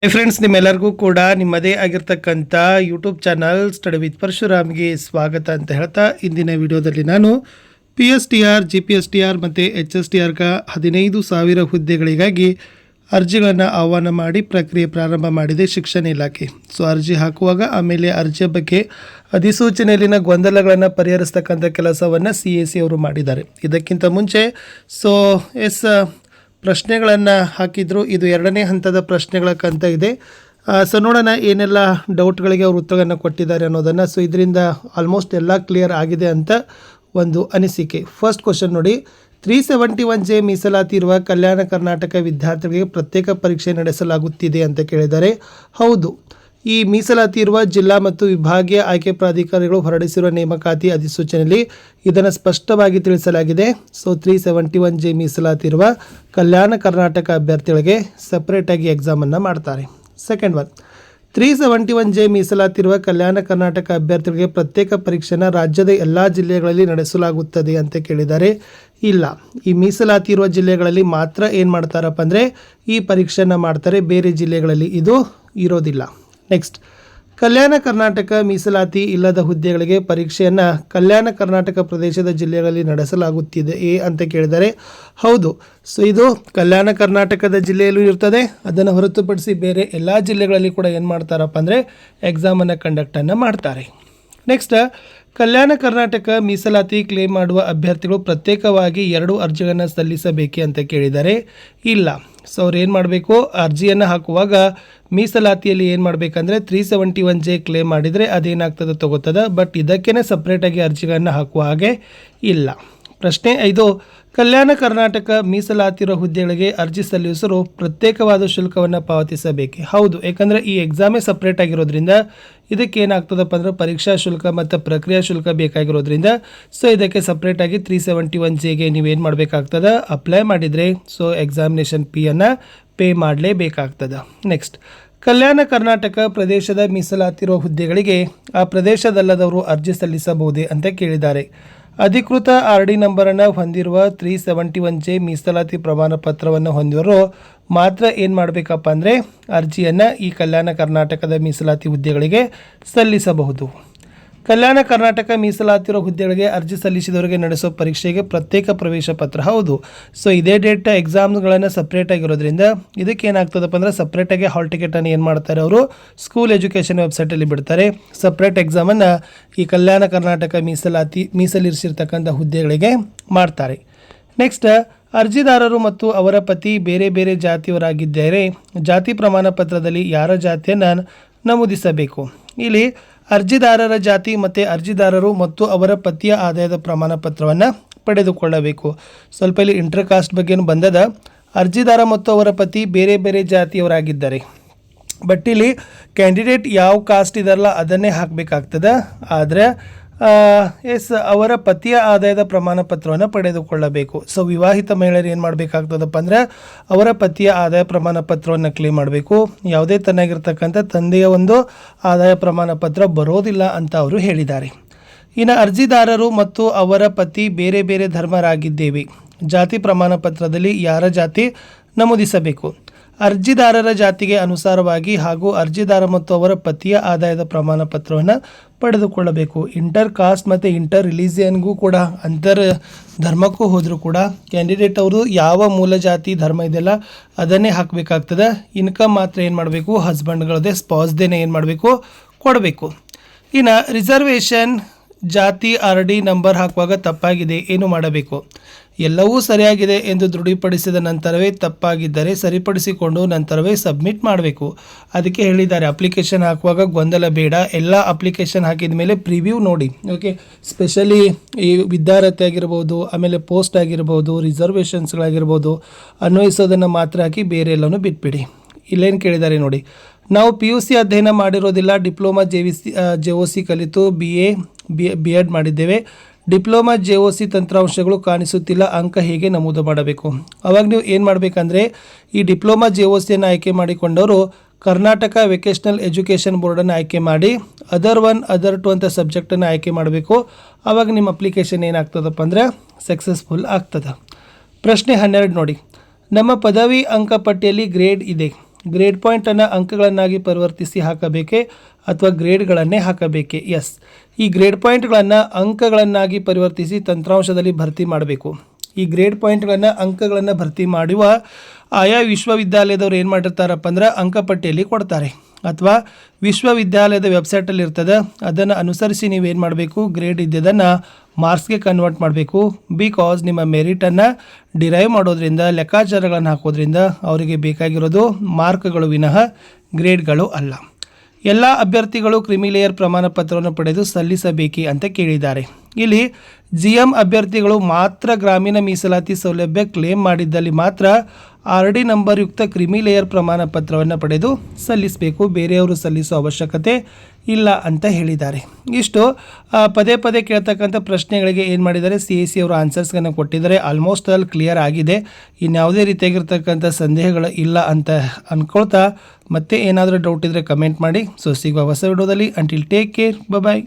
Friends, ನಿಮ್ಮೆಲ್ಲರಿಗೂ ಕೂಡ ನಿಮ್ಮದೇ ಆಗಿರ್ತಕ್ಕಂಥ ಯೂಟ್ಯೂಬ್ ಚಾನಲ್ ಸ್ಟಡಿ ವಿತ್ ಪರಶುರಾಮ್ಗೆ ಸ್ವಾಗತ ಅಂತ ಹೇಳ್ತಾ, ಇಂದಿನ ವಿಡಿಯೋದಲ್ಲಿ ನಾನು PSTR, GPSTR ಮತ್ತು HSTR 15,000 ಹುದ್ದೆಗಳಿಗಾಗಿ ಅರ್ಜಿಗಳನ್ನು ಆಹ್ವಾನ ಮಾಡಿ ಪ್ರಕ್ರಿಯೆ ಪ್ರಾರಂಭ ಮಾಡಿದೆ ಶಿಕ್ಷಣ ಇಲಾಖೆ. ಸೊ ಅರ್ಜಿ ಹಾಕುವಾಗ ಆಮೇಲೆ ಅರ್ಜಿಯ ಬಗ್ಗೆ ಅಧಿಸೂಚನೆಯಲ್ಲಿನ ಗೊಂದಲಗಳನ್ನು ಪರಿಹರಿಸ್ತಕ್ಕಂಥ ಕೆಲಸವನ್ನು CAC ಅವರು ಮಾಡಿದ್ದಾರೆ. ಇದಕ್ಕಿಂತ ಮುಂಚೆ ಪ್ರಶ್ನೆಗಳನ್ನು ಹಾಕಿದ್ರು. ಇದು ಎರಡನೇ ಹಂತದ ಪ್ರಶ್ನೆಗಳ ಕಂತ ಇದೆ. ಸೊ ನೋಡೋಣ ಏನೆಲ್ಲ ಡೌಟ್ಗಳಿಗೆ ಅವರು ಉತ್ತರಗಳನ್ನು ಕೊಟ್ಟಿದ್ದಾರೆ ಅನ್ನೋದನ್ನು. ಸೊ ಇದರಿಂದ ಆಲ್ಮೋಸ್ಟ್ ಎಲ್ಲ ಕ್ಲಿಯರ್ ಆಗಿದೆ ಅಂತ ಒಂದು ಅನಿಸಿಕೆ. ಫಸ್ಟ್ ಕ್ವಶನ್ ನೋಡಿ, 371J ಮೀಸಲಾತಿ ಇರುವ ಕಲ್ಯಾಣ ಕರ್ನಾಟಕ ವಿದ್ಯಾರ್ಥಿಗಳಿಗೆ ಪ್ರತ್ಯೇಕ ಪರೀಕ್ಷೆ ನಡೆಸಲಾಗುತ್ತಿದೆ ಅಂತ ಕೇಳಿದ್ದಾರೆ. ಹೌದು, ಈ ಮೀಸಲಾತಿ ಇರುವ ಜಿಲ್ಲಾ ಮತ್ತು ವಿಭಾಗೀಯ ಆಯ್ಕೆ ಪ್ರಾಧಿಕಾರಿಗಳು ಹೊರಡಿಸಿರುವ ನೇಮಕಾತಿ ಅಧಿಸೂಚನೆಯಲ್ಲಿ ಇದನ್ನು ಸ್ಪಷ್ಟವಾಗಿ ತಿಳಿಸಲಾಗಿದೆ. ಸೊ 371J ಮೀಸಲಾತಿ ಇರುವ ಕಲ್ಯಾಣ ಕರ್ನಾಟಕ ಅಭ್ಯರ್ಥಿಗಳಿಗೆ ಸಪ್ರೇಟಾಗಿ ಎಕ್ಸಾಮನ್ನು ಮಾಡ್ತಾರೆ. ಸೆಕೆಂಡ್ ಒನ್, 371J ಮೀಸಲಾತಿ ಇರುವ ಕಲ್ಯಾಣ ಕರ್ನಾಟಕ ಅಭ್ಯರ್ಥಿಗಳಿಗೆ ಪ್ರತ್ಯೇಕ ಪರೀಕ್ಷೆಯನ್ನು ರಾಜ್ಯದ ಎಲ್ಲ ಜಿಲ್ಲೆಗಳಲ್ಲಿ ನಡೆಸಲಾಗುತ್ತದೆ ಅಂತ ಕೇಳಿದ್ದಾರೆ. ಇಲ್ಲ, ಈ ಮೀಸಲಾತಿ ಇರುವ ಜಿಲ್ಲೆಗಳಲ್ಲಿ ಮಾತ್ರ ಏನು ಮಾಡ್ತಾರಪ್ಪ ಅಂದರೆ ಈ ಪರೀಕ್ಷೆಯನ್ನು ಮಾಡ್ತಾರೆ, ಬೇರೆ ಜಿಲ್ಲೆಗಳಲ್ಲಿ ಇದು ಇರೋದಿಲ್ಲ. ನೆಕ್ಸ್ಟ್, ಕಲ್ಯಾಣ ಕರ್ನಾಟಕ ಮೀಸಲಾತಿ ಇಲ್ಲದ ಹುದ್ದೆಗಳಿಗೆ ಪರೀಕ್ಷೆಯನ್ನು ಕಲ್ಯಾಣ ಕರ್ನಾಟಕ ಪ್ರದೇಶದ ಜಿಲ್ಲೆಗಳಲ್ಲಿ ನಡೆಸಲಾಗುತ್ತಿದೆ ಅಂತ ಕೇಳಿದರೆ ಹೌದು. ಸೊ ಇದು ಕಲ್ಯಾಣ ಕರ್ನಾಟಕದ ಜಿಲ್ಲೆಯಲ್ಲೂ ಇರ್ತದೆ, ಅದನ್ನು ಹೊರತುಪಡಿಸಿ ಬೇರೆ ಎಲ್ಲ ಜಿಲ್ಲೆಗಳಲ್ಲಿ ಕೂಡ ಏನು ಮಾಡ್ತಾರಪ್ಪ ಅಂದರೆ ಎಕ್ಸಾಮನ್ನು ಕಂಡಕ್ಟನ್ನು ಮಾಡ್ತಾರೆ. ನೆಕ್ಸ್ಟ್, ಕಲ್ಯಾಣ ಕರ್ನಾಟಕ ಮೀಸಲಾತಿ ಕ್ಲೇಮ್ ಮಾಡುವ ಅಭ್ಯರ್ಥಿಗಳು ಪ್ರತ್ಯೇಕವಾಗಿ 2 ಅರ್ಜಿಗಳನ್ನು ಸಲ್ಲಿಸಬೇಕೆ ಅಂತ ಕೇಳಿದ್ದಾರೆ. ಇಲ್ಲ, ಸೊ ಅವ್ರು ಏನು ಮಾಡಬೇಕು, ಅರ್ಜಿಯನ್ನು ಹಾಕುವಾಗ ಮೀಸಲಾತಿಯಲ್ಲಿ ಏನು ಮಾಡಬೇಕಂದ್ರೆ 371J ಕ್ಲೇಮ್ ಮಾಡಿದರೆ ಅದೇನಾಗ್ತದೆ ತಗೋತದ, ಬಟ್ ಇದಕ್ಕೇ ಸಪ್ರೇಟಾಗಿ ಅರ್ಜಿಗಳನ್ನು ಹಾಕುವ ಹಾಗೆ ಇಲ್ಲ. ಪ್ರಶ್ನೆ 5, ಕಲ್ಯಾಣ ಕರ್ನಾಟಕ ಮೀಸಲಾತಿರೋ ಹುದ್ದೆಗಳಿಗೆ ಅರ್ಜಿ ಸಲ್ಲಿಸಲು ಪ್ರತ್ಯೇಕವಾದ ಶುಲ್ಕವನ್ನು ಪಾವತಿಸಬೇಕೆ? ಹೌದು, ಯಾಕಂದರೆ ಈ ಎಕ್ಸಾಮೇ ಸಪ್ರೇಟ್ ಆಗಿರೋದ್ರಿಂದ ಇದಕ್ಕೆ ಏನಾಗ್ತದಪ್ಪ ಅಂದರೆ ಪರೀಕ್ಷಾ ಶುಲ್ಕ ಮತ್ತು ಪ್ರಕ್ರಿಯಾ ಶುಲ್ಕ ಬೇಕಾಗಿರೋದ್ರಿಂದ ಸೊ ಇದಕ್ಕೆ ಸಪ್ರೇಟಾಗಿ 371Jಗೆ ನೀವೇನು ಮಾಡಬೇಕಾಗ್ತದೆ, ಅಪ್ಲೈ ಮಾಡಿದರೆ so examination ಫೀಯನ್ನು pay ಮಾಡಲೇಬೇಕಾಗ್ತದೆ. Next, Kalyana Karnataka ಪ್ರದೇಶದ ಮೀಸಲಾತಿರೋ ಹುದ್ದೆಗಳಿಗೆ ಆ ಪ್ರದೇಶದಲ್ಲದವರು ಅರ್ಜಿ ಸಲ್ಲಿಸಬಹುದೇ ಅಂತ ಕೇಳಿದ್ದಾರೆ. ಅಧಿಕೃತ RD ನಂಬರನ್ನು ಹೊಂದಿರುವ 371J ಮೀಸಲಾತಿ ಪ್ರಮಾಣ ಪತ್ರವನ್ನು ಹೊಂದಿರೋರು ಮಾತ್ರ ಏನು ಮಾಡಬೇಕಪ್ಪ ಅಂದರೆ ಅರ್ಜಿಯನ್ನು ಈ ಕಲ್ಯಾಣ ಕರ್ನಾಟಕದ ಮೀಸಲಾತಿ ಹುದ್ದೆಗಳಿಗೆ ಸಲ್ಲಿಸಬಹುದು. ಕಲ್ಯಾಣ ಕರ್ನಾಟಕ ಮೀಸಲಾತಿರೋ ಹುದ್ದೆಗಳಿಗೆ ಅರ್ಜಿ ಸಲ್ಲಿಸಿದವರಿಗೆ ನಡೆಸೋ ಪರೀಕ್ಷೆಗೆ ಪ್ರತ್ಯೇಕ ಪ್ರವೇಶ ಪತ್ರ. ಹೌದು, ಸೊ ಇದೇ ಡೇಟ್ ಎಕ್ಸಾಮ್ಗಳನ್ನು ಸಪ್ರೇಟ್ ಆಗಿರೋದ್ರಿಂದ ಇದಕ್ಕೆ ಏನಾಗ್ತದಪ್ಪ ಅಂದರೆ ಸಪ್ರೇಟಾಗಿ ಹಾಲ್ ಟಿಕೆಟನ್ನು ಏನು ಮಾಡ್ತಾರೆ, ಅವರು ಸ್ಕೂಲ್ ಎಜುಕೇಷನ್ ವೆಬ್ಸೈಟಲ್ಲಿ ಬಿಡ್ತಾರೆ. ಸಪ್ರೇಟ್ ಎಕ್ಸಾಮನ್ನು ಈ ಕಲ್ಯಾಣ ಕರ್ನಾಟಕ ಮೀಸಲಿರಿಸಿರ್ತಕ್ಕಂಥ ಹುದ್ದೆಗಳಿಗೆ ಮಾಡ್ತಾರೆ. ನೆಕ್ಸ್ಟ್, ಅರ್ಜಿದಾರರು ಮತ್ತು ಅವರ ಪತಿ ಬೇರೆ ಬೇರೆ ಜಾತಿಯವರಾಗಿದ್ದರೆ ಜಾತಿ ಪ್ರಮಾಣ ಪತ್ರದಲ್ಲಿ ಯಾರ ಜಾತಿಯನ್ನು ನಮೂದಿಸಬೇಕು? ಇಲ್ಲಿ ಅರ್ಜಿದಾರರ ಜಾತಿ ಮತ್ತು ಅರ್ಜಿದಾರರು ಮತ್ತು ಅವರ ಪತಿಯ ಆದಾಯದ ಪ್ರಮಾಣ ಪತ್ರವನ್ನು ಪಡೆದುಕೊಳ್ಳಬೇಕು. ಸ್ವಲ್ಪ ಇಲ್ಲಿ ಇಂಟರ್ ಕಾಸ್ಟ್ ಬಗ್ಗೆನೂ ಬಂದದ. ಅರ್ಜಿದಾರ ಮತ್ತು ಅವರ ಪತಿ ಬೇರೆ ಬೇರೆ ಜಾತಿಯವರಾಗಿದ್ದಾರೆ, ಬಟ್ ಇಲ್ಲಿ ಕ್ಯಾಂಡಿಡೇಟ್ ಯಾವ ಕಾಸ್ಟ್ ಇದಾರಲ್ಲ ಅದನ್ನೇ ಹಾಕಬೇಕಾಗ್ತದೆ. ಆದರೆ ಅವರ ಪತಿಯ ಆದಾಯದ ಪ್ರಮಾಣ ಪತ್ರವನ್ನು ಪಡೆದುಕೊಳ್ಳಬೇಕು. ಸೊ ವಿವಾಹಿತ ಮಹಿಳೆಯರು ಏನು ಮಾಡಬೇಕಾಗ್ತದಪ್ಪ ಅಂದರೆ ಅವರ ಪತಿಯ ಆದಾಯ ಪ್ರಮಾಣ ಪತ್ರವನ್ನು ಕ್ಲೇಮ್ ಮಾಡಬೇಕು. ಯಾವುದೇ ತನ್ನಾಗಿರ್ತಕ್ಕಂಥ ತಂದೆಯ ಒಂದು ಆದಾಯ ಪ್ರಮಾಣ ಪತ್ರ ಬರೋದಿಲ್ಲ ಅಂತ ಅವರು ಹೇಳಿದ್ದಾರೆ. ಇನ್ನು ಅರ್ಜಿದಾರರು ಮತ್ತು ಅವರ ಪತಿ ಬೇರೆ ಬೇರೆ ಧರ್ಮರಾಗಿದ್ದೇವೆ, ಜಾತಿ ಪ್ರಮಾಣ ಪತ್ರದಲ್ಲಿ ಯಾರ ಜಾತಿ ನಮೂದಿಸಬೇಕು? ಅರ್ಜಿದಾರರ ಜಾತಿಗೆ ಅನುಸಾರವಾಗಿ ಹಾಗೂ ಅರ್ಜಿದಾರ ಮತ್ತು ಅವರ ಪತಿಯ ಆದಾಯದ ಪ್ರಮಾಣ ಪತ್ರವನ್ನು ಪಡೆದುಕೊಳ್ಳಬೇಕು. ಇಂಟರ್ ಕಾಸ್ಟ್ ಮತ್ತು ಇಂಟರ್ ರಿಲಿಜಿಯನ್ಗೂ ಕೂಡ ಅಂತರ್ ಧರ್ಮಕ್ಕೂ ಹೋದರೂ ಕೂಡ ಕ್ಯಾಂಡಿಡೇಟ್ ಅವರು ಯಾವ ಮೂಲ ಜಾತಿ ಧರ್ಮ ಇದೆಯಲ್ಲ ಅದನ್ನೇ ಹಾಕಬೇಕಾಗ್ತದೆ. ಇನ್ಕಮ್ ಮಾತ್ರ ಏನು ಮಾಡಬೇಕು, ಹಸ್ಬೆಂಡ್ಗಳದೇ ಸ್ಪಾಸ್ದೇನೆ ಏನು ಮಾಡಬೇಕು, ಕೊಡಬೇಕು. ಇನ್ನು ರಿಸರ್ವೇಷನ್ ಜಾತಿ RD ನಂಬರ್ ಹಾಕುವಾಗ ತಪ್ಪಾಗಿದೆ, ಏನು ಮಾಡಬೇಕು? ಎಲ್ಲವೂ ಸರಿಯಾಗಿದೆ ಎಂದು ದೃಢಪಡಿಸಿದ ನಂತರವೇ ತಪ್ಪಾಗಿದ್ದರೆ ಸರಿಪಡಿಸಿಕೊಂಡು ನಂತರವೇ ಸಬ್ಮಿಟ್ ಮಾಡಬೇಕು. ಅದಕ್ಕೆ ಹೇಳಿದ್ದಾರೆ ಅಪ್ಲಿಕೇಶನ್ ಹಾಕುವಾಗ ಗೊಂದಲ ಬೇಡ, ಎಲ್ಲ ಅಪ್ಲಿಕೇಶನ್ ಹಾಕಿದ ಮೇಲೆ ಪ್ರಿವ್ಯೂ ನೋಡಿ. ಓಕೆ, ಸ್ಪೆಷಲಿ ಈ ವಿದ್ಯಾರ್ಥಿ ಆಗಿರ್ಬೋದು, ಆಮೇಲೆ ಪೋಸ್ಟ್ ಆಗಿರ್ಬೋದು, ರಿಸರ್ವೇಷನ್ಸ್ಗಳಾಗಿರ್ಬೋದು, ಅನ್ವಯಿಸೋದನ್ನು ಮಾತ್ರ ಹಾಕಿ ಬೇರೆ ಎಲ್ಲನೂ ಬಿಟ್ಬಿಡಿ. ಇಲ್ಲೇನು ಕೇಳಿದ್ದಾರೆ ನೋಡಿ, ನಾವು PUC ಅಧ್ಯಯನ ಮಾಡಿರೋದಿಲ್ಲ, ಡಿಪ್ಲೊಮಾ JOC ಕಲಿತು BEd ಮಾಡಿದ್ದೇವೆ. ಡಿಪ್ಲೊಮಾ JOC ತಂತ್ರಾಂಶಗಳು ಕಾಣಿಸುತ್ತಿಲ್ಲ, ಅಂಕ ಹೇಗೆ ನಮೂದು ಮಾಡಬೇಕು? ಅವಾಗ ನೀವು ಏನು ಮಾಡಬೇಕಂದ್ರೆ ಈ ಡಿಪ್ಲೊಮಾ JOCಯನ್ನು ಆಯ್ಕೆ ಮಾಡಿಕೊಂಡವರು ಕರ್ನಾಟಕ ವೆಕೇಷನಲ್ ಎಜುಕೇಷನ್ ಬೋರ್ಡನ್ನು ಆಯ್ಕೆ ಮಾಡಿ ಅದರ್ 1 ಅದರ್ 2 ಅಂತ ಸಬ್ಜೆಕ್ಟನ್ನು ಆಯ್ಕೆ ಮಾಡಬೇಕು. ಆವಾಗ ನಿಮ್ಮ ಅಪ್ಲಿಕೇಶನ್ ಏನಾಗ್ತದಪ್ಪ ಅಂದರೆ ಸಕ್ಸಸ್ಫುಲ್ ಆಗ್ತದೆ. ಪ್ರಶ್ನೆ 12 ನೋಡಿ, ನಮ್ಮ ಪದವಿ ಅಂಕಪಟ್ಟಿಯಲ್ಲಿ ಗ್ರೇಡ್ ಇದೆ, ಗ್ರೇಡ್ ಪಾಯಿಂಟನ್ನು ಅಂಕಗಳನ್ನಾಗಿ ಪರಿವರ್ತಿಸಿ ಹಾಕಬೇಕೇ ಅಥವಾ ಗ್ರೇಡ್ಗಳನ್ನೇ ಹಾಕಬೇಕೇ? ಎಸ್, ಈ ಗ್ರೇಡ್ ಪಾಯಿಂಟ್ಗಳನ್ನು ಅಂಕಗಳನ್ನಾಗಿ ಪರಿವರ್ತಿಸಿ ತಂತ್ರಾಂಶದಲ್ಲಿ ಭರ್ತಿ ಮಾಡಬೇಕು. ಈ ಗ್ರೇಡ್ ಪಾಯಿಂಟ್ಗಳನ್ನು ಅಂಕಗಳನ್ನು ಭರ್ತಿ ಮಾಡುವ ಆಯಾ ವಿಶ್ವವಿದ್ಯಾಲಯದವ್ರು ಏನು ಮಾಡಿರ್ತಾರಪ್ಪ ಅಂದ್ರೆ ಅಂಕಪಟ್ಟಿಯಲ್ಲಿ ಕೊಡ್ತಾರೆ, ಅಥವಾ ವಿಶ್ವವಿದ್ಯಾಲಯದ ವೆಬ್ಸೈಟಲ್ಲಿ ಇರ್ತದೆ. ಅದನ್ನು ಅನುಸರಿಸಿ ನೀವೇನು ಮಾಡಬೇಕು, ಗ್ರೇಡ್ ಇದ್ದದನ್ನು ಮಾರ್ಕ್ಸ್ಗೆ ಕನ್ವರ್ಟ್ ಮಾಡಬೇಕು. ಬಿಕಾಸ್ ನಿಮ್ಮ ಮೆರಿಟನ್ನು ಡಿರೈವ್ ಮಾಡೋದ್ರಿಂದ, ಲೆಕ್ಕಾಚಾರಗಳನ್ನು ಹಾಕೋದ್ರಿಂದ ಅವರಿಗೆ ಬೇಕಾಗಿರೋದು ಮಾರ್ಕ್ಗಳು ವಿನಃ ಗ್ರೇಡ್ಗಳು ಅಲ್ಲ. ಎಲ್ಲ ಅಭ್ಯರ್ಥಿಗಳು ಕ್ರಿಮಿ ಲೇಯರ್ ಪ್ರಮಾಣ ಪತ್ರವನ್ನು ಪಡೆದು ಸಲ್ಲಿಸಬೇಕೇ ಅಂತ ಕೇಳಿದ್ದಾರೆ. ಇಲ್ಲಿ GM ಅಭ್ಯರ್ಥಿಗಳು ಮಾತ್ರ ಗ್ರಾಮೀಣ ಮೀಸಲಾತಿ ಸೌಲಭ್ಯ ಕ್ಲೇಮ್ ಮಾಡಿದ್ದಲ್ಲಿ ಮಾತ್ರ RD ನಂಬರ್ ಯುಕ್ತ ಕ್ರಿಮಿ ಲೇಯರ್ ಪ್ರಮಾಣ ಪತ್ರವನ್ನು ಪಡೆದು ಸಲ್ಲಿಸಬೇಕು, ಬೇರೆಯವರು ಸಲ್ಲಿಸೋ ಅವಶ್ಯಕತೆ ಇಲ್ಲ ಅಂತ ಹೇಳಿದ್ದಾರೆ. ಇಷ್ಟು ಪದೇ ಪದೇ ಕೇಳ್ತಕ್ಕಂಥ ಪ್ರಶ್ನೆಗಳಿಗೆ ಏನು ಮಾಡಿದ್ದಾರೆ, CAC ಅವರು ಆನ್ಸರ್ಸ್ಗಳನ್ನು ಕೊಟ್ಟಿದ್ದಾರೆ. ಆಲ್ಮೋಸ್ಟ್ ಅಲ್ಲಿ ಕ್ಲಿಯರ್ ಆಗಿದೆ. ಇನ್ಯಾವುದೇ ರೀತಿಯಾಗಿರ್ತಕ್ಕಂಥ ಸಂದೇಹಗಳು ಇಲ್ಲ ಅಂತ ಅಂದ್ಕೊಳ್ತಾ, ಮತ್ತೆ ಏನಾದರೂ ಡೌಟ್ ಇದ್ದರೆ ಕಮೆಂಟ್ ಮಾಡಿ. ಸೊ ಸಿಗುವ ಹೊಸ ವಿಡಿಯೋದಲ್ಲಿ. ಅಂಟಿಲ್ ಟೇಕ್ ಕೇರ್, ಬಾಯ್.